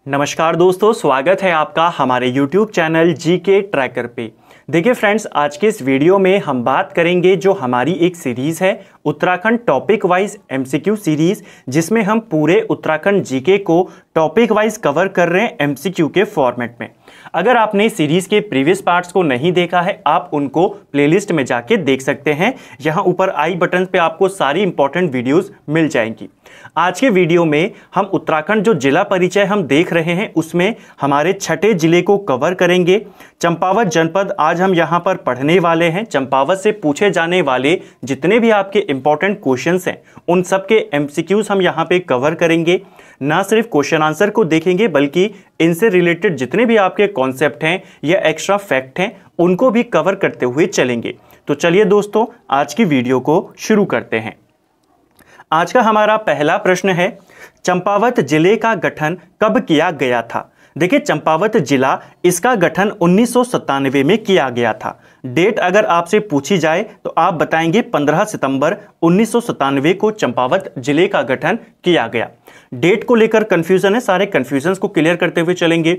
नमस्कार दोस्तों, स्वागत है आपका हमारे YouTube चैनल जीके ट्रैकर पे। देखिए फ्रेंड्स, आज के इस वीडियो में हम बात करेंगे जो हमारी एक सीरीज़ है Uttarakhand topic wise MCQ series, जिसमें हम पूरे उत्तराखंड जीके को टॉपिक वाइज कवर कर रहे हैं एमसीक्यू के फॉर्मेट में। अगर आपने सीरीज़ के प्रीवियस पार्ट्स को नहीं देखा है, आप उनको प्लेलिस्ट में जाके देख सकते हैं। यहाँ ऊपर आई बटन पे आपको सारी इंपॉर्टेंट वीडियोस मिल जाएंगी। आज के वीडियो में हम उत्तराखंड जो जिला परिचय हम देख रहे हैं उसमें हमारे छठे जिले को कवर करेंगे। चंपावत जनपद आज हम यहाँ पर पढ़ने वाले हैं। चंपावत से पूछे जाने वाले जितने भी आपके इंपॉर्टेंट क्वेश्चंस हैं उन सब के एमसीक्यूज हम यहाँ पे कवर करेंगे। ना सिर्फ क्वेश्चन आंसर को देखेंगे बल्कि इनसे रिलेटेड जितने भी आपके कॉन्सेप्ट हैं या एक्स्ट्रा फैक्ट हैं उनको भी कवर करते हुए चलेंगे। तो चलिए दोस्तों, आज की वीडियो को शुरू करते हैं। आज का हमारा पहला प्रश्न है, चंपावत जिले का गठन कब किया गया था? देखिए, चंपावत जिला इसका गठन 1997 में किया गया था। डेट अगर आपसे पूछी जाए तो आप बताएंगे 15 सितंबर 1997 को चंपावत जिले का गठन किया गया। डेट को लेकर कंफ्यूजन है, सारे कंफ्यूजन्स को क्लियर करते हुए चलेंगे।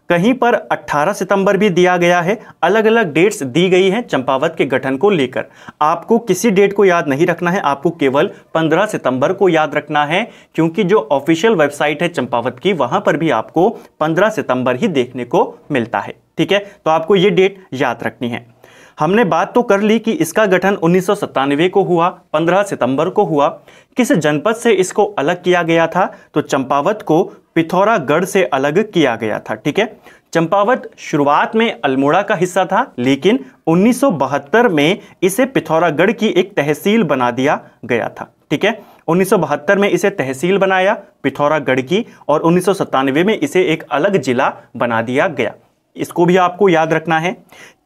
कहीं पर 18 सितंबर भी दिया गया है, अलग अलग डेट्स दी गई हैं चंपावत के गठन को लेकर। आपको किसी डेट को याद नहीं रखना है, आपको केवल 15 सितंबर को याद रखना है, क्योंकि जो ऑफिशियल वेबसाइट है चंपावत की वहां पर भी आपको 15 सितंबर ही देखने को मिलता है। ठीक है, तो आपको ये डेट याद रखनी है। हमने बात तो कर ली कि इसका गठन 1997 को हुआ, 15 सितंबर को हुआ। किस जनपद से इसको अलग किया गया था? तो चंपावत को पिथौरागढ़ से अलग किया गया था। ठीक है, चंपावत शुरुआत में अल्मोड़ा का हिस्सा था, लेकिन 1972 में इसे पिथौरागढ़ की एक तहसील बना दिया गया था। ठीक है, 1972 में इसे तहसील बनाया पिथौरागढ़ की और 1997 में इसे एक अलग जिला बना दिया गया। इसको भी आपको याद रखना है।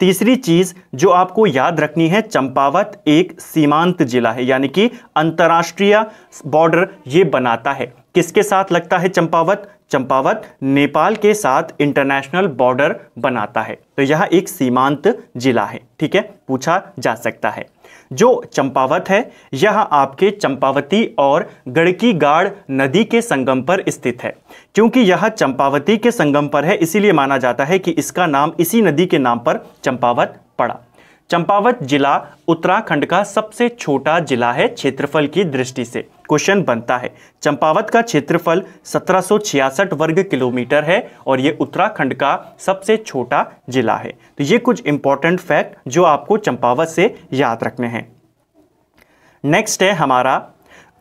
तीसरी चीज जो आपको याद रखनी है, चंपावत एक सीमांत जिला है, यानी कि अंतर्राष्ट्रीय बॉर्डर ये बनाता है। किसके साथ लगता है चंपावत? चंपावत नेपाल के साथ इंटरनेशनल बॉर्डर बनाता है, तो यह एक सीमांत जिला है। ठीक है, पूछा जा सकता है। जो चंपावत है यह आपके चंपावती और गड़की गाड़ नदी के संगम पर स्थित है। क्योंकि यह चंपावती के संगम पर है, इसीलिए माना जाता है कि इसका नाम इसी नदी के नाम पर चंपावत पड़ा। चंपावत जिला उत्तराखंड का सबसे छोटा जिला है क्षेत्रफल की दृष्टि से। क्वेश्चन बनता है, चंपावत का क्षेत्रफल 1766 वर्ग किलोमीटर है और यह उत्तराखंड का सबसे छोटा जिला है। तो ये कुछ इंपॉर्टेंट फैक्ट जो आपको चंपावत से याद रखने हैं। नेक्स्ट है हमारा,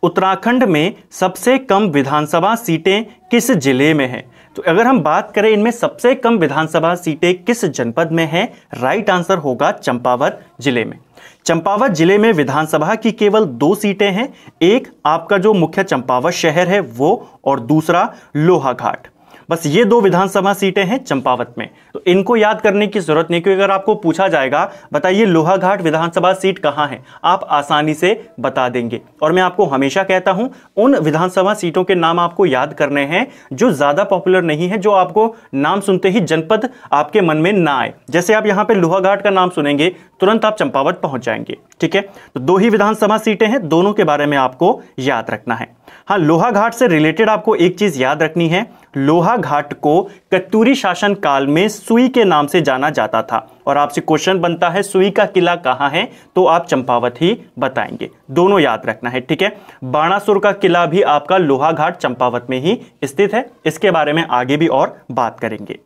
उत्तराखंड में सबसे कम विधानसभा सीटें किस जिले में हैं? तो अगर हम बात करें इनमें सबसे कम विधानसभा सीटें किस जनपद में हैं, राइट आंसर होगा चंपावत जिले में। चंपावत जिले में विधानसभा की केवल 2 सीटें हैं, एक आपका जो मुख्य चंपावत शहर है वो, और दूसरा लोहाघाट। बस ये 2 विधानसभा सीटें हैं चंपावत में, तो इनको याद करने की जरूरत नहीं, क्योंकि अगर आपको पूछा जाएगा बताइए लोहाघाट विधानसभा सीट कहां है, आप आसानी से बता देंगे। और मैं आपको हमेशा कहता हूं उन विधानसभा सीटों के नाम आपको याद करने हैं जो ज्यादा पॉपुलर नहीं है, जो आपको नाम सुनते ही जनपद आपके मन में ना आए। जैसे आप यहां पर लोहाघाट का नाम सुनेंगे तुरंत आप चंपावत पहुंच जाएंगे। ठीक है, तो 2 ही विधानसभा सीटें हैं, दोनों के बारे में आपको याद रखना है। हाँ, लोहाघाट से रिलेटेड आपको एक चीज याद रखनी है, लोहाघाट को कत्यूरी शासन काल में सुई के नाम से जाना जाता था। और आपसे क्वेश्चन बनता है सुई का किला कहां है, तो आप चंपावत ही बताएंगे। दोनों याद रखना है। ठीक है, बाणासुर का किला भी आपका लोहाघाट चंपावत में ही स्थित है, इसके बारे में आगे भी और बात करेंगे।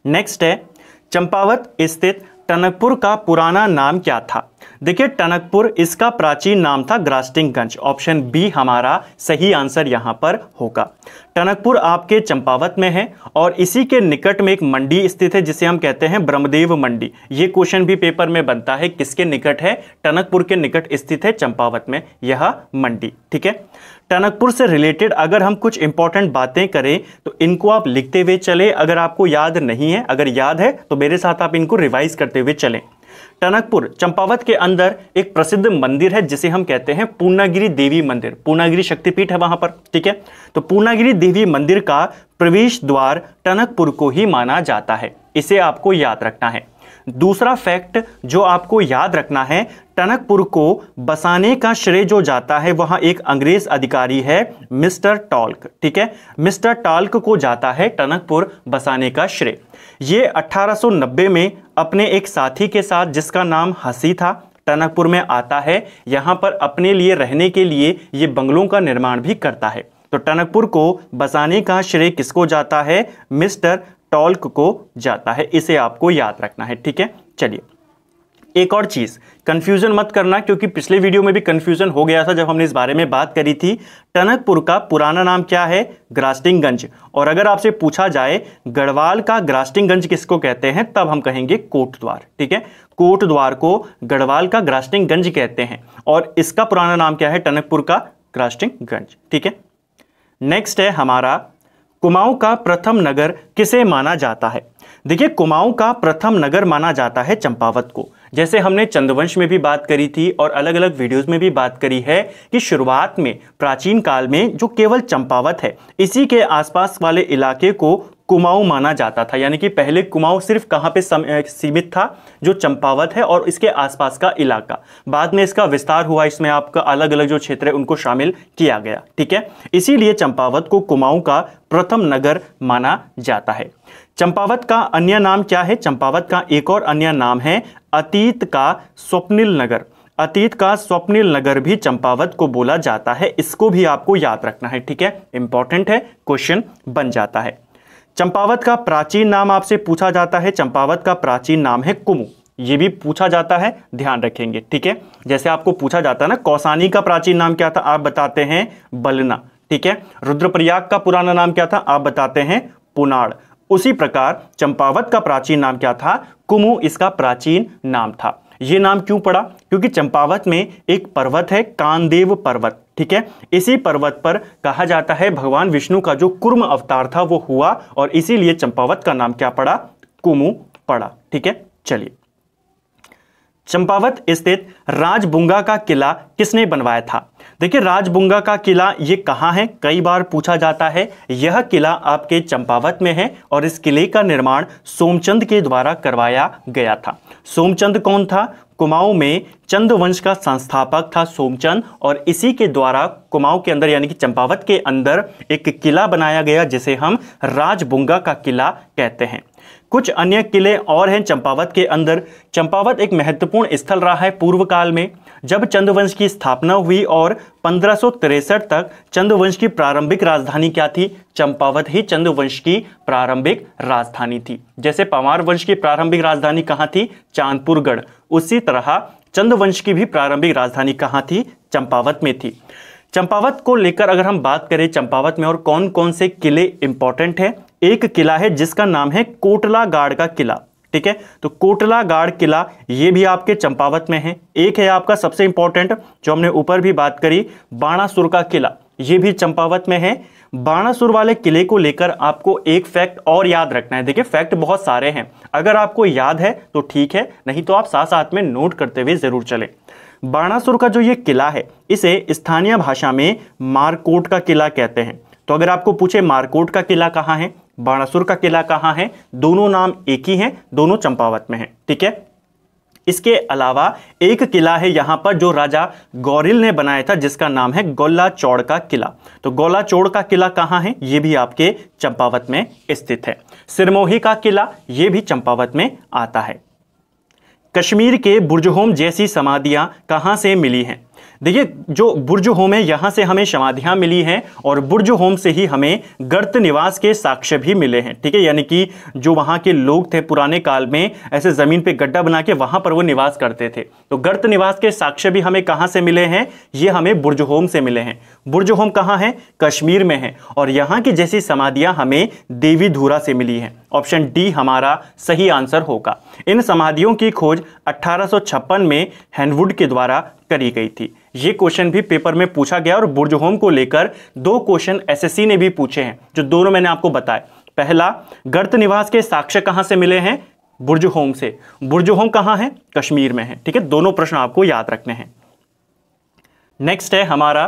नेक्स्ट है, चंपावत स्थित टनकपुर का पुराना नाम क्या था? देखिए, टनकपुर इसका प्राचीन नाम था ग्रास्टिंगगंज। ऑप्शन बी हमारा सही आंसर यहां पर होगा। टनकपुर आपके चंपावत में है और इसी के निकट में एक मंडी स्थित है जिसे हम कहते हैं ब्रह्मदेव मंडी। ये क्वेश्चन भी पेपर में बनता है, किसके निकट है? टनकपुर के निकट स्थित है चंपावत में यह मंडी। ठीक है, टनकपुर से रिलेटेड अगर हम कुछ इंपॉर्टेंट बातें करें तो इनको आप लिखते हुए चले। अगर आपको याद नहीं है, अगर याद है तो मेरे साथ आप इनको रिवाइज करते हुए चलें। टनकपुर चंपावत के अंदर एक प्रसिद्ध मंदिर है जिसे हम कहते हैं पूर्णागिरि देवी मंदिर। पूर्णागिरि शक्तिपीठ है वहां पर। ठीक है, तो पूर्णागिरि देवी मंदिर का प्रवेश द्वार टनकपुर को ही माना जाता है, इसे आपको याद रखना है। दूसरा फैक्ट जो आपको याद रखना है, टनकपुर को बसाने का श्रेय जो जाता है वहां एक अंग्रेज अधिकारी है मिस्टर टॉल्क। ठीक है, मिस्टर टॉल्क को जाता है टनकपुर बसाने का श्रेय। ये 1890 में अपने एक साथी के साथ जिसका नाम हसी था टनकपुर में आता है। यहां पर अपने लिए रहने के लिए ये बंगलों का निर्माण भी करता है। तो टनकपुर को बसाने का श्रेय किसको जाता है? मिस्टर टॉल्क को जाता है। इसे आपको याद रखना है। ठीक है, चलिए एक और चीज, कंफ्यूजन मत करना क्योंकि पिछले वीडियो में भी कंफ्यूजन हो गया था जब हमने इस बारे में बात करी थी। टनकपुर का पुराना नाम क्या है? ग्रास्टिंगगंज। और अगर आपसे पूछा जाए गढ़वाल का ग्रास्टिंगगंज किसको कहते हैं, तब हम कहेंगे कोटद्वार। ठीक है, कोटद्वार को गढ़वाल का ग्रास्टिंगगंज कहते हैं और इसका पुराना नाम क्या है? टनकपुर का ग्रास्टिंगगंज। ठीक है, नेक्स्ट है हमारा, कुमाऊं का प्रथम नगर किसे माना जाता है? देखिए, कुमाऊं का प्रथम नगर माना जाता है चंपावत को। जैसे हमने चंद्रवंश में भी बात करी थी और अलग अलग वीडियोस में भी बात करी है कि शुरुआत में प्राचीन काल में जो केवल चंपावत है इसी के आसपास वाले इलाके को कुमाऊं माना जाता था। यानी कि पहले कुमाऊं सिर्फ कहां पे सीमित था? जो चंपावत है और इसके आसपास का इलाका। बाद में इसका विस्तार हुआ, इसमें आपका अलग अलग जो क्षेत्र है उनको शामिल किया गया। ठीक है, इसीलिए चंपावत को कुमाऊं का प्रथम नगर माना जाता है। चंपावत का अन्य नाम क्या है? चंपावत का एक और अन्य नाम है अतीत का स्वप्निल नगर। अतीत का स्वप्निल नगर भी चंपावत को बोला जाता है। इसको भी आपको याद रखना है। ठीक है, इंपॉर्टेंट है, क्वेश्चन बन जाता है। चंपावत का प्राचीन नाम आपसे पूछा जाता है। चंपावत का प्राचीन नाम है कुमू। ये भी पूछा जाता है, ध्यान रखेंगे। ठीक है, जैसे आपको पूछा जाता है ना कौसानी का प्राचीन नाम क्या था, आप बताते हैं बलना। ठीक है, रुद्रप्रयाग का पुराना नाम क्या था, आप बताते हैं पुनाड़। उसी प्रकार चंपावत का प्राचीन नाम क्या था? कुमू इसका प्राचीन नाम था। यह नाम क्यों पड़ा? क्योंकि चंपावत में एक पर्वत है कामदेव पर्वत। ठीक है, इसी पर्वत पर कहा जाता है भगवान विष्णु का जो कुर्म अवतार था वो हुआ और इसीलिए चंपावत का नाम क्या पड़ा? कुमू पड़ा। ठीक है, चलिए, चंपावत स्थित राजबुंगा का किला किसने बनवाया था? देखिए, राजबुंगा का किला ये कहाँ है? कई बार पूछा जाता है। यह किला आपके चंपावत में है और इस किले का निर्माण सोमचंद के द्वारा करवाया गया था। सोमचंद कौन था? कुमाऊं में चंद वंश का संस्थापक था सोमचंद और इसी के द्वारा कुमाऊं के अंदर यानी कि चंपावत के अंदर एक किला बनाया गया जिसे हम राजबुंगा का किला कहते हैं। कुछ अन्य किले और हैं चंपावत के अंदर। चंपावत एक महत्वपूर्ण स्थल रहा है पूर्व काल में, जब चंद्रवंश की स्थापना हुई और 1563 तक चंद्रवंश की प्रारंभिक राजधानी क्या थी? चंपावत ही चंद्रवंश की प्रारंभिक राजधानी थी। जैसे पंवार वंश की प्रारंभिक राजधानी कहाँ थी? चांदपुरगढ़। उसी तरह चंद्रवंश की भी प्रारंभिक राजधानी कहाँ थी? चंपावत में थी। चंपावत को लेकर अगर हम बात करें चंपावत में और कौन कौन से किले इंपॉर्टेंट है, एक किला है जिसका नाम है कोटलागाड़ का किला। ठीक है, तो कोटलागाड़ किला ये भी आपके चंपावत में है। एक है आपका सबसे इंपॉर्टेंट जो हमने ऊपर भी बात करी, बाणासुर का किला, ये भी चंपावत में है। बाणासुर वाले किले को लेकर आपको एक फैक्ट और याद रखना है। देखिए, फैक्ट बहुत सारे हैं, अगर आपको याद है तो ठीक है, नहीं तो आप साथ साथ में नोट करते हुए जरूर चलें। बाणासुर का जो ये किला है इसे स्थानीय भाषा में मारकोट का किला कहते हैं। तो अगर आपको पूछे मारकोट का किला कहाँ है, बाणासुर का किला कहाँ है, दोनों नाम एक ही हैं, दोनों चंपावत में हैं। ठीक है, इसके अलावा एक किला है यहां पर जो राजा गौरिल ने बनाया था जिसका नाम है गोला चौड़ का किला। तो गोला चौड़ का किला कहां है? यह भी आपके चंपावत में स्थित है। सिरमौही का किला यह भी चंपावत में आता है। कश्मीर के बुर्जहोम जैसी समाधियां कहां से मिली हैं? देखिए, जो बुर्जहोम है यहां से हमें समाधियां मिली हैं और बुर्जहोम से ही हमें गर्त निवास के साक्ष्य भी मिले हैं। ठीक है, यानी कि जो वहां के लोग थे पुराने काल में ऐसे जमीन पे गड्ढा बना के वहां पर वो निवास करते थे। तो गर्त निवास के साक्ष्य भी हमें कहां से मिले हैं? ये हमें बुर्जहोम से मिले हैं। बुर्जहोम कहां है? कश्मीर में है। और यहां की जैसी समाधियां हमें देवीधुरा से मिली हैं। ऑप्शन डी हमारा सही आंसर होगा। इन समाधियों की खोज 1856 में हैनवुड के द्वारा करी गई थी। ये क्वेश्चन भी पेपर में पूछा गया और बुर्जहोम को लेकर 2 क्वेश्चन एसएससी ने भी पूछे हैं, जो दोनों मैंने आपको बताए। पहला, गर्त निवास के साक्ष्य कहां से मिले हैं? बुर्जहोम से। बुर्जहोम कहां है? कश्मीर में है। ठीक है, दोनों प्रश्न आपको याद रखने हैं। नेक्स्ट है हमारा,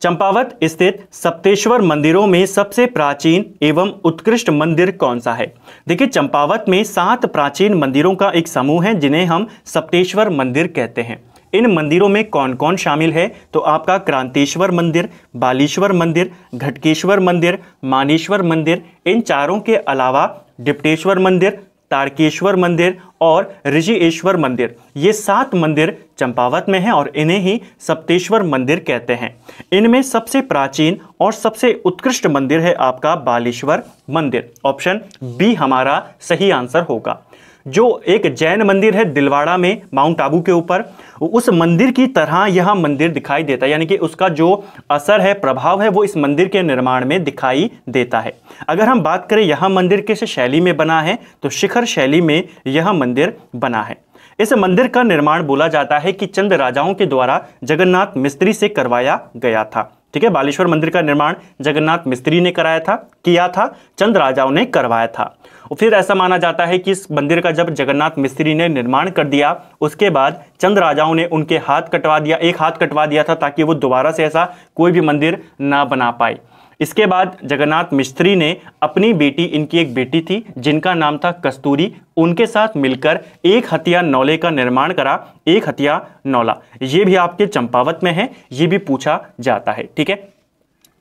चंपावत स्थित सप्तेश्वर मंदिरों में सबसे प्राचीन एवं उत्कृष्ट मंदिर कौन सा है? देखिए, चंपावत में 7 प्राचीन मंदिरों का एक समूह है जिन्हें हम सप्तेश्वर मंदिर कहते हैं। इन मंदिरों में कौन कौन शामिल है? तो आपका क्रांतेश्वर मंदिर, बालेश्वर मंदिर, घटकेश्वर मंदिर, मानेश्वर मंदिर, इन चारों के अलावा डिप्टेश्वर मंदिर, तारकेश्वर मंदिर और ऋषिएश्वर मंदिर, ये 7 मंदिर चंपावत में हैं और इन्हें ही सप्तेश्वर मंदिर कहते हैं। इनमें सबसे प्राचीन और सबसे उत्कृष्ट मंदिर है आपका बालेश्वर मंदिर। ऑप्शन बी हमारा सही आंसर होगा। जो एक जैन मंदिर है दिलवाड़ा में माउंट आबू के ऊपर, उस मंदिर की तरह यह मंदिर दिखाई देता है, यानी कि उसका जो असर है, प्रभाव है, वो इस मंदिर के निर्माण में दिखाई देता है। अगर हम बात करें यह मंदिर किस शैली में बना है, तो शिखर शैली में यह मंदिर बना है। इस मंदिर का निर्माण बोला जाता है कि चंद राजाओं के द्वारा जगन्नाथ मिस्त्री से करवाया गया था। ठीक है, बालेश्वर मंदिर का निर्माण जगन्नाथ मिस्त्री ने किया था, चंद राजाओं ने करवाया था। और फिर ऐसा माना जाता है कि इस मंदिर का जब जगन्नाथ मिस्त्री ने निर्माण कर दिया, उसके बाद चंद राजाओं ने उनके हाथ कटवा दिया, एक हाथ कटवा दिया था ताकि वो दोबारा से ऐसा कोई भी मंदिर ना बना पाए। इसके बाद जगन्नाथ मिस्त्री ने अपनी बेटी, इनकी एक बेटी थी जिनका नाम था कस्तूरी, उनके साथ मिलकर एक हथिया नौले का निर्माण करा। एक हथिया नौला ये भी आपके चंपावत में है, ये भी पूछा जाता है। ठीक है,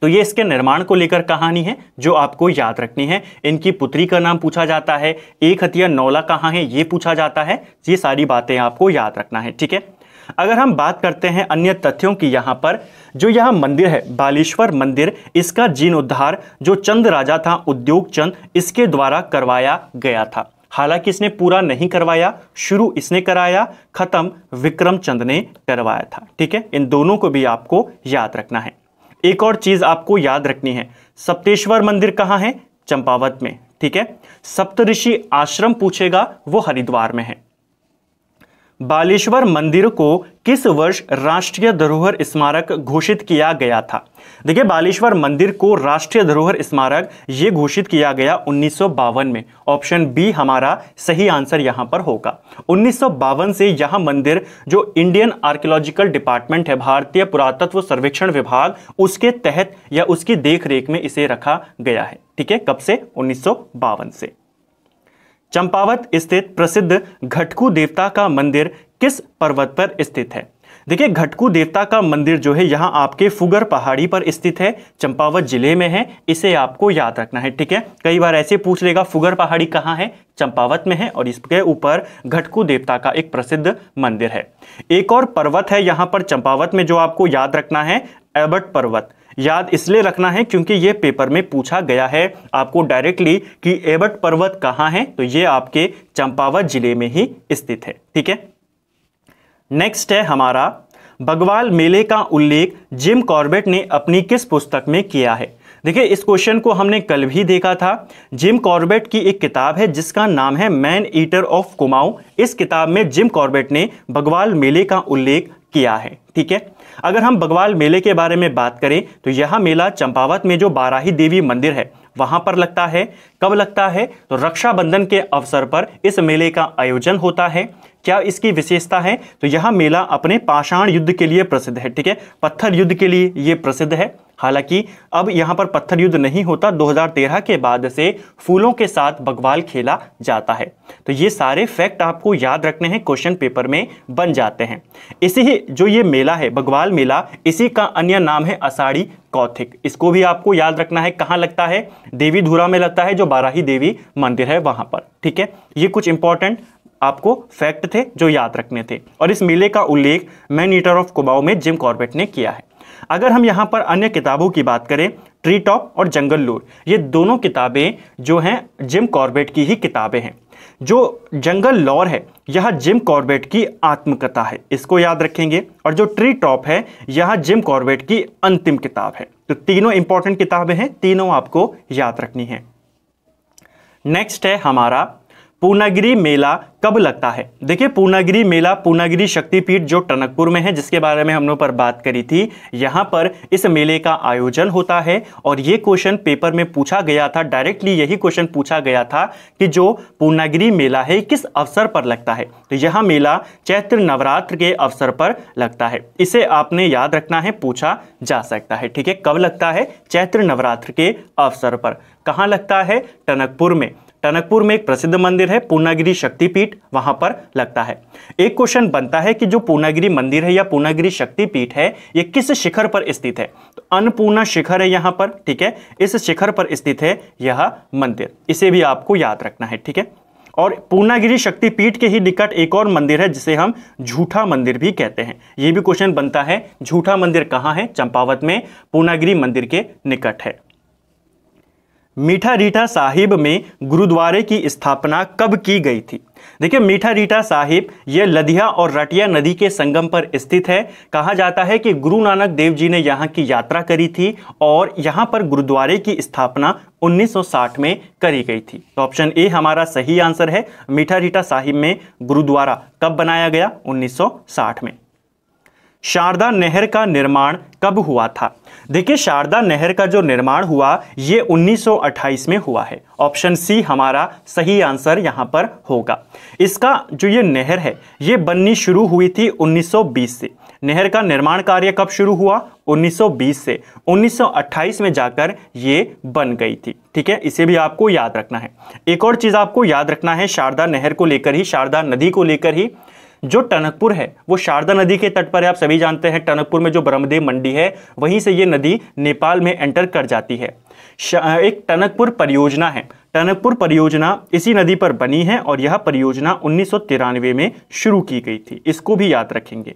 तो ये इसके निर्माण को लेकर कहानी है जो आपको याद रखनी है। इनकी पुत्री का नाम पूछा जाता है, एक हथिया नौला कहाँ है ये पूछा जाता है। ये सारी बातें आपको याद रखना है। ठीक है, अगर हम बात करते हैं अन्य तथ्यों की, यहाँ पर जो यह मंदिर है बालेश्वर मंदिर, इसका जीर्णोद्धार जो चंद राजा था उद्योग चंद, इसके द्वारा करवाया गया था। हालांकि इसने पूरा नहीं करवाया, शुरू इसने कराया, खत्म विक्रम चंद ने करवाया था। ठीक है, इन दोनों को भी आपको याद रखना है। एक और चीज आपको याद रखनी है, सप्तेश्वर मंदिर कहाँ है? चंपावत में। ठीक है, सप्तऋषि आश्रम पूछेगा, वो हरिद्वार में है। बालेश्वर मंदिर को किस वर्ष राष्ट्रीय धरोहर स्मारक घोषित किया गया था? देखिए, बालेश्वर मंदिर को राष्ट्रीय धरोहर स्मारक ये घोषित किया गया 1952 में। ऑप्शन बी हमारा सही आंसर यहां पर होगा। 1952 से यह मंदिर जो इंडियन आर्कियोलॉजिकल डिपार्टमेंट है, भारतीय पुरातत्व सर्वेक्षण विभाग, उसके तहत या उसकी देखरेख में इसे रखा गया है। ठीक है, कब से? 1952 से। चंपावत स्थित प्रसिद्ध घटकू देवता का मंदिर किस पर्वत पर स्थित है? देखिए, घटकू देवता का मंदिर जो है यहाँ आपके फुगर पहाड़ी पर स्थित है, चंपावत जिले में है। इसे आपको याद रखना है। ठीक है, कई बार ऐसे पूछ लेगा फुगर पहाड़ी कहाँ है? चंपावत में है और इसके ऊपर घटकू देवता का एक प्रसिद्ध मंदिर है। एक और पर्वत है यहाँ पर चंपावत में जो आपको याद रखना है, एबट पर्वत। याद इसलिए रखना है क्योंकि यह पेपर में पूछा गया है आपको डायरेक्टली कि एबट पर्वत कहाँ है, तो यह आपके चंपावत जिले में ही स्थित है। ठीक है, नेक्स्ट है हमारा बगवाल मेले का उल्लेख जिम कॉर्बेट ने अपनी किस पुस्तक में किया है? देखिए, इस क्वेश्चन को हमने कल भी देखा था। जिम कॉर्बेट की एक किताब है जिसका नाम है मैन ईटर ऑफ कुमाऊं। इस किताब में जिम कॉर्बेट ने बगवाल मेले का उल्लेख किया है। ठीक है, अगर हम बगवाल मेले के बारे में बात करें तो यह मेला चंपावत में जो बाराही देवी मंदिर है वहां पर लगता है। कब लगता है? तो रक्षाबंधन के अवसर पर इस मेले का आयोजन होता है। क्या इसकी विशेषता है? तो यह मेला अपने पाषाण युद्ध के लिए प्रसिद्ध है। ठीक है, पत्थर युद्ध के लिए यह प्रसिद्ध है। हालांकि अब यहां पर पत्थर युद्ध नहीं होता, 2013 के बाद से फूलों के साथ बगवाल खेला जाता है। तो ये सारे फैक्ट आपको याद रखने हैं, क्वेश्चन पेपर में बन जाते हैं। इसी ही जो ये मेला है बगवाल मेला, इसी का अन्य नाम है आषाढ़ी कौथिग। इसको भी आपको याद रखना है। कहां लगता है? देवी धुरा में लगता है, जो बाराही देवी मंदिर है वहां पर। ठीक है, ये कुछ इंपॉर्टेंट आपको फैक्ट थे जो याद रखने थे और इस मेले का उल्लेख मैन ईटर ऑफ कुमाऊं में जिम कॉर्बेट ने किया है। अगर हम यहां पर अन्य किताबों की बात करें, ट्री टॉप और जंगल लूर, ये दोनों किताबें जो हैं जिम कॉर्बेट की ही किताबें हैं। जो जंगल लॉर है यह जिम कॉर्बेट की आत्मकथा है, इसको याद रखेंगे। और जो ट्री टॉप है यह जिम कॉर्बेट की अंतिम किताब है। तो तीनों इंपॉर्टेंट किताबें हैं, तीनों आपको याद रखनी है। नेक्स्ट है हमारा पूर्णागिरि मेला कब लगता है? देखिए पूर्णागिरि मेला पूर्णागिरि शक्तिपीठ जो टनकपुर में है, जिसके बारे में हमने ऊपर बात करी थी, यहां पर इस मेले का आयोजन होता है। और ये क्वेश्चन पेपर में पूछा गया था, डायरेक्टली यही क्वेश्चन पूछा गया था कि जो पूर्णागिरि मेला है किस अवसर पर लगता है। तो यह मेला चैत्र नवरात्र के अवसर पर लगता है। इसे आपने याद रखना है, पूछा जा सकता है। ठीक है, कब लगता है? चैत्र नवरात्र के अवसर पर। कहां लगता है? टनकपुर में। टनकपुर में एक प्रसिद्ध मंदिर है पूर्णागिरि शक्तिपीठ, वहां पर लगता है। एक क्वेश्चन बनता है कि जो पूर्णागिरि मंदिर है या पूर्णागिरि शक्तिपीठ है, ये किस शिखर पर स्थित है? तो अन्नपूर्णा शिखर है यहां पर। ठीक है, इस शिखर पर स्थित है यह मंदिर, इसे भी आपको याद रखना है। ठीक है, और पूर्णागिरि शक्तिपीठ के ही निकट एक और मंदिर है जिसे हम झूठा मंदिर भी कहते हैं। यह भी क्वेश्चन बनता है, झूठा मंदिर कहां है? चंपावत में पूर्णागिरि मंदिर के निकट है। मीठा रीठा साहिब में गुरुद्वारे की स्थापना कब की गई थी? देखिए मीठा रीठा साहिब यह लदिया और रटिया नदी के संगम पर स्थित है। कहा जाता है कि गुरु नानक देव जी ने यहाँ की यात्रा करी थी और यहाँ पर गुरुद्वारे की स्थापना 1960 में करी गई थी। तो ऑप्शन ए हमारा सही आंसर है। मीठा रीठा साहिब में गुरुद्वारा कब बनाया गया? 1960 में। शारदा नहर का निर्माण कब हुआ था? देखिए शारदा नहर का जो निर्माण हुआ ये 1928 में हुआ है। ऑप्शन सी हमारा सही आंसर यहां पर होगा। इसका जो ये नहर है ये बननी शुरू हुई थी 1920 से। नहर का निर्माण कार्य कब शुरू हुआ? 1920 से। 1928 में जाकर ये बन गई थी। ठीक है, इसे भी आपको याद रखना है। एक और चीज आपको याद रखना है शारदा नहर को लेकर ही, शारदा नदी को लेकर ही। जो टनकपुर है वो शारदा नदी के तट पर है। आप सभी जानते हैं टनकपुर में जो ब्रह्मदेव मंडी है वहीं से ये नदी नेपाल में एंटर कर जाती है। एक टनकपुर परियोजना है, टनकपुर परियोजना इसी नदी पर बनी है और यह परियोजना 1993 में शुरू की गई थी। इसको भी याद रखेंगे।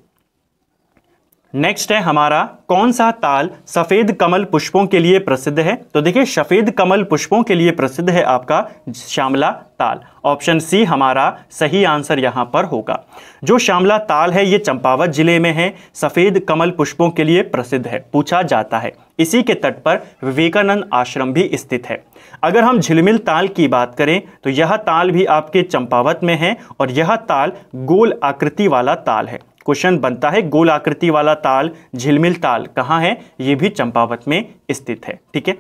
नेक्स्ट है हमारा, कौन सा ताल सफेद कमल पुष्पों के लिए प्रसिद्ध है? तो देखिए सफेद कमल पुष्पों के लिए प्रसिद्ध है आपका श्यामला ताल। ऑप्शन सी हमारा सही आंसर यहां पर होगा। जो श्यामला ताल है ये चंपावत जिले में है, सफेद कमल पुष्पों के लिए प्रसिद्ध है, पूछा जाता है। इसी के तट पर विवेकानंद आश्रम भी स्थित है। अगर हम झिलमिल ताल की बात करें तो यह ताल भी आपके चंपावत में है और यह ताल गोल आकृति वाला ताल है। क्वेश्चन बनता है गोल आकृति वाला ताल झिलमिल ताल कहां है? यह भी चंपावत में स्थित है। ठीक है,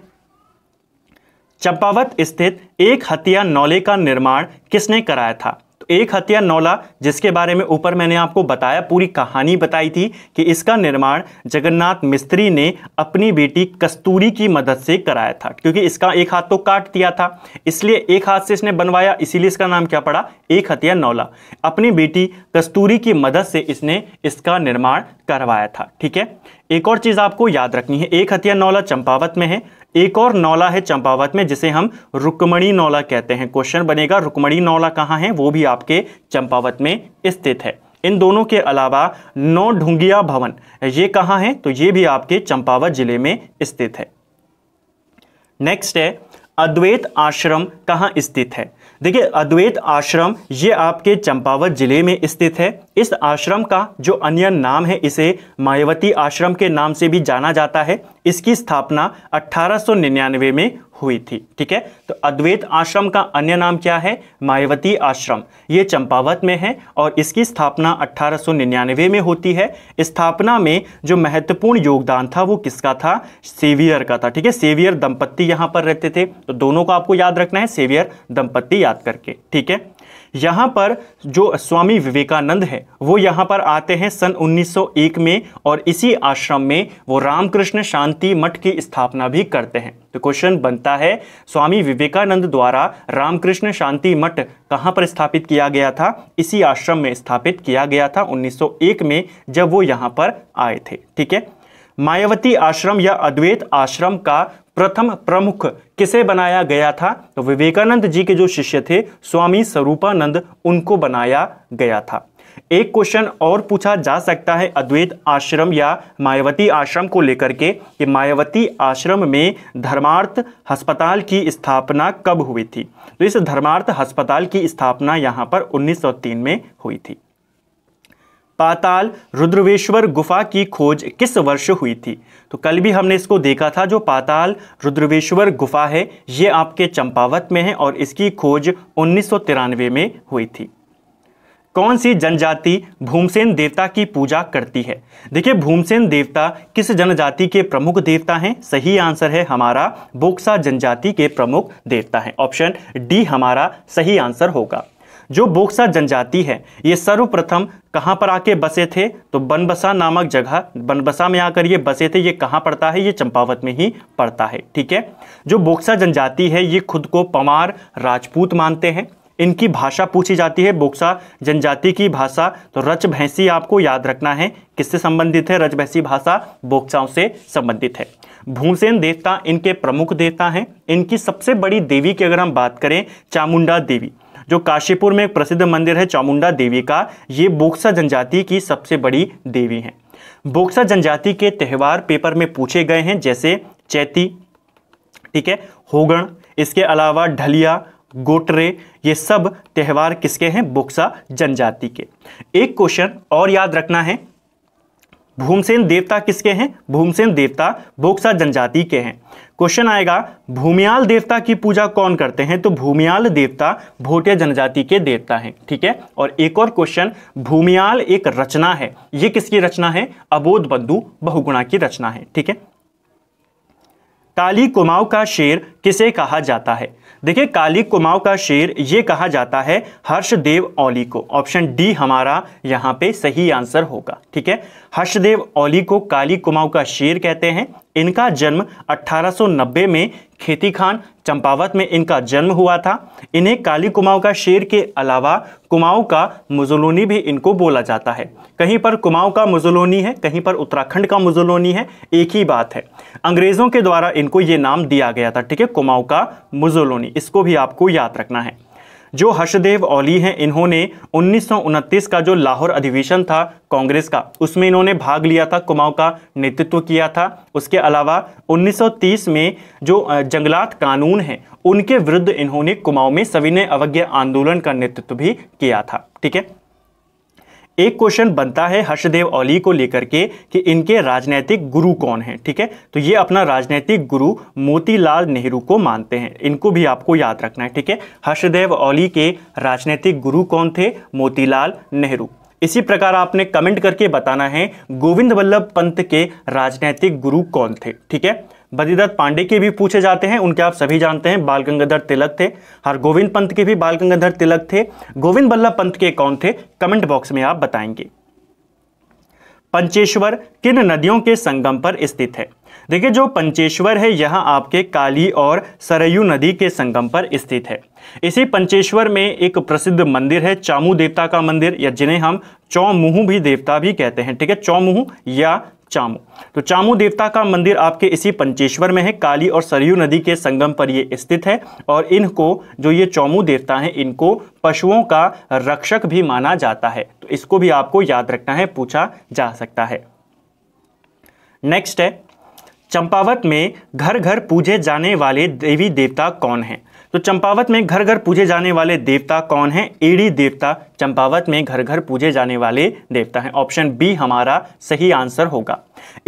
चंपावत स्थित एक हथिया नौले का निर्माण किसने कराया था? तो एक हथिया नौला जिसके बारे में ऊपर मैंने आपको बताया, पूरी कहानी बताई थी कि इसका निर्माण जगन्नाथ मिस्त्री ने अपनी बेटी कस्तूरी की मदद से कराया था। क्योंकि इसका एक हाथ तो काट दिया था इसलिए एक हाथ से इसने बनवाया, इसीलिए इसका नाम क्या पड़ा? एक हथिया नौला। अपनी बेटी कस्तूरी की मदद से इसने इसका निर्माण करवाया था। ठीक है, एक और चीज आपको याद रखनी है, एक हथिया नौला चंपावत में है, एक और नौला है चंपावत में जिसे हम रुक्मणी नौला कहते हैं। क्वेश्चन बनेगा रुक्मणी नौला कहां है? वो भी आपके चंपावत में स्थित है। इन दोनों के अलावा नौ ढूंगिया भवन ये कहां है? तो ये भी आपके चंपावत जिले में स्थित है। नेक्स्ट है, अद्वैत आश्रम कहां स्थित है? देखिए अद्वैत आश्रम ये आपके चंपावत जिले में स्थित है। इस आश्रम का जो अन्य नाम है इसे मायावती आश्रम के नाम से भी जाना जाता है। इसकी स्थापना 1899 में हुई थी। ठीक है, तो अद्वैत आश्रम का अन्य नाम क्या है? मायावती आश्रम। ये चंपावत में है और इसकी स्थापना 1899 में होती है। स्थापना में जो महत्वपूर्ण योगदान था वो किसका था? सेवियर का था। ठीक है, सेवियर दंपत्ति यहां पर रहते थे, तो दोनों को आपको याद रखना है, सेवियर दंपत्ति याद करके। ठीक है, यहां पर जो स्वामी विवेकानंद है वो यहां पर आते हैं सन 1901 में और इसी आश्रम में वो रामकृष्ण शांति मठ की स्थापना भी करते हैं। तो क्वेश्चन बनता है स्वामी विवेकानंद द्वारा रामकृष्ण शांति मठ कहां पर स्थापित किया गया था? इसी आश्रम में स्थापित किया गया था 1901 में जब वो यहां पर आए थे। ठीक है, मायावती आश्रम या अद्वैत आश्रम का प्रथम प्रमुख किसे बनाया गया था? तो विवेकानंद जी के जो शिष्य थे स्वामी स्वरूपानंद, उनको बनाया गया था। एक क्वेश्चन और पूछा जा सकता है अद्वैत आश्रम या मायावती आश्रम को लेकर के कि मायावती आश्रम में धर्मार्थ अस्पताल की स्थापना कब हुई थी? तो इस धर्मार्थ अस्पताल की स्थापना यहां पर 1903 में हुई थी। पाताल रुद्रवेश्वर गुफा की खोज किस वर्ष हुई थी? तो कल भी हमने इसको देखा था। जो पाताल रुद्रवेश्वर गुफा है ये आपके चंपावत में है और इसकी खोज 1993 में हुई थी। कौन सी जनजाति भूमसेन देवता की पूजा करती है? देखिए, भूमसेन देवता किस जनजाति के प्रमुख देवता हैं? सही आंसर है हमारा बोक्सा जनजाति के प्रमुख देवता हैं। ऑप्शन डी हमारा सही आंसर होगा। जो बोक्सा जनजाति है ये सर्वप्रथम कहां पर आके बसे थे? तो बनबसा नामक जगह, बनबसा में आकर ये बसे थे। ये कहां पड़ता है? ये चंपावत में ही पड़ता है। ठीक है। जो बोक्सा जनजाति है ये खुद को पमार राजपूत मानते हैं। इनकी भाषा पूछी जाती है बोक्सा जनजाति की भाषा, तो रच भैंसी आपको याद रखना है। किससे संबंधित है? रच भैंसी भाषा बोक्साओं से संबंधित है। भूमसेन देवता इनके प्रमुख देवता हैं। इनकी सबसे बड़ी देवी की अगर हम बात करें, चामुंडा देवी, जो काशीपुर में एक प्रसिद्ध मंदिर है चामुंडा देवी का, ये बोक्सा जनजाति की सबसे बड़ी देवी हैं। बोक्सा जनजाति के त्यौहार पेपर में पूछे गए हैं, जैसे चैती, ठीक है, होगण, इसके अलावा ढलिया, गोटरे, ये सब त्यौहार किसके हैं? बोक्सा जनजाति के। एक क्वेश्चन और याद रखना है, भूमसेन देवता किसके हैं? भूमसेन देवता बोक्सा जनजाति के हैं। क्वेश्चन आएगा भूमियाल देवता की पूजा कौन करते हैं? तो भूमियाल देवता भोटिया जनजाति के देवता हैं। ठीक है। और एक और क्वेश्चन, भूमियाल एक रचना है, ये किसकी रचना है? अबोध बंधु बहुगुणा की रचना है। ठीक है। काली कुमाऊं का शेर किसे कहा जाता है? देखिए, काली कुमाऊं का शेर ये कहा जाता है हर्षदेव औली को। ऑप्शन डी हमारा यहां पे सही आंसर होगा। ठीक है। हर्षदेव औली को काली कुमाऊं का शेर कहते हैं। इनका जन्म 1890 में खेती खान चंपावत में इनका जन्म हुआ था। इन्हें काली कुमाऊं का शेर के अलावा कुमाऊं का मुजोलोनी भी इनको बोला जाता है। कहीं पर कुमाऊं का मुजोलोनी है, कहीं पर उत्तराखंड का मुजोलोनी है, एक ही बात है। अंग्रेजों के द्वारा इनको ये नाम दिया गया था। ठीक है, कुमाऊं का मुजोलोनी, इसको भी आपको याद रखना है। जो हर्षदेव औली हैं, इन्होंने 1929 का जो लाहौर अधिवेशन था कांग्रेस का, उसमें इन्होंने भाग लिया था, कुमाऊं का नेतृत्व किया था। उसके अलावा 1930 में जो जंगलात कानून है उनके विरुद्ध इन्होंने कुमाऊं में सविनय अवज्ञा आंदोलन का नेतृत्व भी किया था। ठीक है। एक क्वेश्चन बनता है हर्षदेव औली को लेकर के कि इनके राजनीतिक गुरु कौन हैं। ठीक है। तो ये अपना राजनीतिक गुरु मोतीलाल नेहरू को मानते हैं। इनको भी आपको याद रखना है। ठीक है। हर्षदेव औली के राजनीतिक गुरु कौन थे? मोतीलाल नेहरू। इसी प्रकार आपने कमेंट करके बताना है गोविंद वल्लभ पंत के राजनीतिक गुरु कौन थे। ठीक है। बद्रीदत्त पांडे के भी पूछे जाते हैं, उनके आप सभी जानते हैं, बाल गंगाधर तिलक थे। हरगोविंद पंत के भी बाल गंगाधर तिलक थे। गोविंद वल्लभ पंत के कौन थे? कमेंट बॉक्स में आप बताएंगे। पंचेश्वर किन नदियों के संगम पर स्थित है? देखिए, जो पंचेश्वर है यहां आपके काली और सरयू नदी के संगम पर स्थित है। इसी पंचेश्वर में एक प्रसिद्ध मंदिर है चामू देवता का मंदिर, या जिन्हें हम चौमुहू भी देवता भी कहते हैं। ठीक है, चौमुहू या चामू। तो चामू देवता का मंदिर आपके इसी पंचेश्वर में है, काली और सरयू नदी के संगम पर ये स्थित है। और इनको, जो ये चौमू देवता हैं, इनको पशुओं का रक्षक भी माना जाता है। तो इसको भी आपको याद रखना है, पूछा जा सकता है। नेक्स्ट है, चंपावत में घर घर पूजे जाने वाले देवी देवता कौन हैं? तो चंपावत में घर घर पूजे जाने वाले देवता कौन हैं? एड़ी देवता चंपावत में घर घर पूजे जाने वाले देवता हैं। ऑप्शन बी हमारा सही आंसर होगा।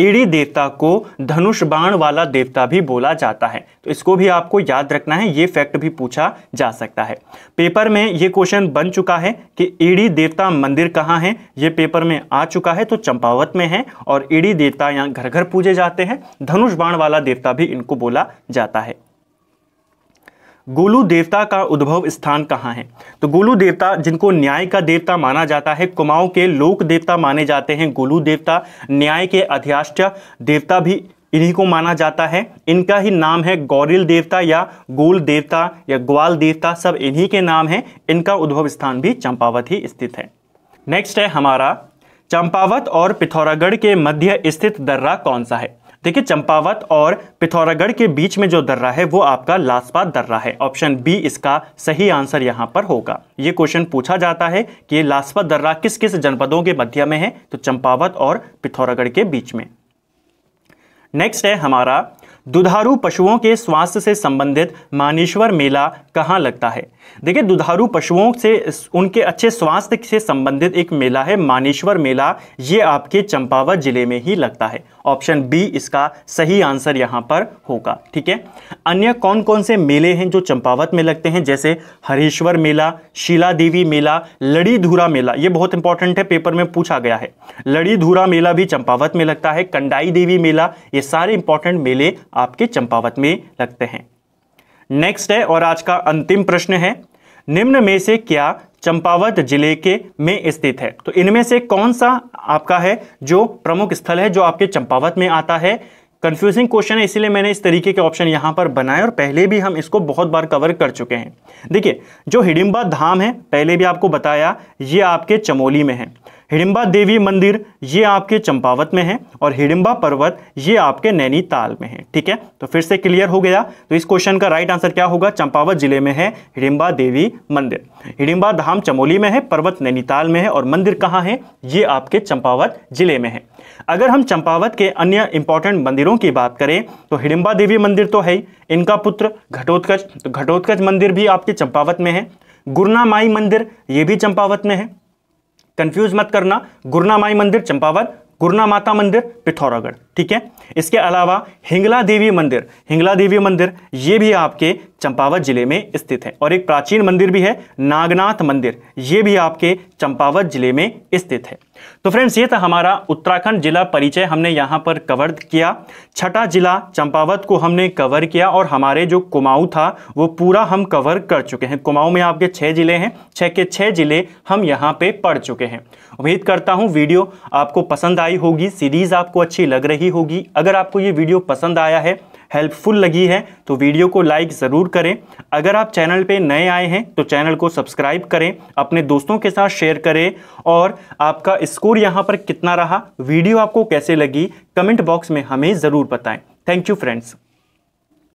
एड़ी देवता को धनुष बाण वाला देवता भी बोला जाता है। तो इसको भी आपको याद रखना है, ये फैक्ट भी पूछा जा सकता है। पेपर में ये क्वेश्चन बन चुका है कि एड़ी देवता मंदिर कहाँ है, ये पेपर में आ चुका है। तो चंपावत में है और एड़ी देवता यहाँ घर घर पूजे जाते हैं। धनुष बाण वाला देवता भी इनको बोला जाता है। गोलू देवता का उद्भव स्थान कहाँ है? तो गोलू देवता, जिनको न्याय का देवता माना जाता है, कुमाऊं के लोक देवता माने जाते हैं गोलू देवता। न्याय के अधिष्ठाता देवता भी इन्हीं को माना जाता है। इनका ही नाम है गौरिल देवता या गोल देवता या ग्वाल देवता, सब इन्हीं के नाम हैं। इनका उद्भव स्थान भी चंपावत ही स्थित है। नेक्स्ट है हमारा, चंपावत और पिथौरागढ़ के मध्य स्थित दर्रा कौन सा है? देखिए, चंपावत और पिथौरागढ़ के बीच में जो दर्रा है वो आपका लासपत दर्रा है। ऑप्शन बी इसका सही आंसर यहां पर होगा। ये क्वेश्चन पूछा जाता है कि ये लासपत दर्रा किस किस जनपदों के मध्य में है? तो चंपावत और पिथौरागढ़ के बीच में। नेक्स्ट है हमारा, दुधारू पशुओं के स्वास्थ्य से संबंधित मानेश्वर मेला कहाँ लगता है? देखिए, दुधारू पशुओं से उनके अच्छे स्वास्थ्य से संबंधित एक मेला है मानेश्वर मेला। ये आपके चंपावत जिले में ही लगता है। ऑप्शन बी इसका सही आंसर यहां पर होगा। ठीक है, अन्य कौन कौन से मेले हैं जो चंपावत में लगते हैं? जैसे हरेश्वर मेला, शीला देवी मेला, लड़ी धूरा मेला। ये बहुत इंपॉर्टेंट है, पेपर में पूछा गया है। लड़ी धूरा मेला भी चंपावत में लगता है। कंडाई देवी मेला, ये सारे इंपॉर्टेंट मेले आपके चंपावत में लगते हैं। नेक्स्ट है और आज का अंतिम प्रश्न है, निम्न में से क्या चंपावत जिले के में स्थित है? तो इनमें से कौन सा आपका है जो प्रमुख स्थल है जो आपके चंपावत में आता है? कंफ्यूजिंग क्वेश्चन है, इसीलिए मैंने इस तरीके के ऑप्शन यहां पर बनाए और पहले भी हम इसको बहुत बार कवर कर चुके हैं। देखिए, जो हिडिंबा धाम है, पहले भी आपको बताया, ये आपके चमोली में है। हिडिंबा देवी मंदिर ये आपके चंपावत में है और हिडिंबा पर्वत ये आपके नैनीताल में है। ठीक है, तो फिर से क्लियर हो गया। तो इस क्वेश्चन का राइट आंसर क्या होगा? चंपावत जिले में है हिडिंबा देवी मंदिर। हिडिंबा धाम चमोली में है, पर्वत नैनीताल में है और मंदिर कहाँ है? ये आपके चंपावत जिले में है। अगर हम चंपावत के अन्य इंपॉर्टेंट मंदिरों की बात करें तो हिडिंबा देवी मंदिर तो है ही, इनका पुत्र घटोत्कच, तो घटोत्कच मंदिर भी आपके चंपावत में है। गुरना माई मंदिर ये भी चंपावत में है, कंफ्यूज मत करना, गुरना माई मंदिर चंपावत, गुरना माता मंदिर पिथौरागढ़। ठीक है, इसके अलावा हिंगला देवी मंदिर, हिंगला देवी मंदिर ये भी आपके चंपावत जिले में स्थित है। और एक प्राचीन मंदिर भी है नागनाथ मंदिर, ये भी आपके चंपावत जिले में स्थित है। तो फ्रेंड्स, ये था हमारा उत्तराखंड जिला परिचय, हमने यहाँ पर कवर किया। छठा जिला चंपावत को हमने कवर किया और हमारे जो कुमाऊं था वो पूरा हम कवर कर चुके हैं। कुमाऊं में आपके 6 जिले हैं, 6 के 6 जिले हम यहाँ पे पढ़ चुके हैं। उम्मीद करता हूँ वीडियो आपको पसंद आई होगी, सीरीज आपको अच्छी लग रही होगी। अगर आपको ये वीडियो पसंद आया है, हेल्पफुल लगी है, तो वीडियो को लाइक ज़रूर करें। अगर आप चैनल पे नए आए हैं तो चैनल को सब्सक्राइब करें, अपने दोस्तों के साथ शेयर करें और आपका स्कोर यहाँ पर कितना रहा, वीडियो आपको कैसे लगी, कमेंट बॉक्स में हमें ज़रूर बताएं। Thank you friends.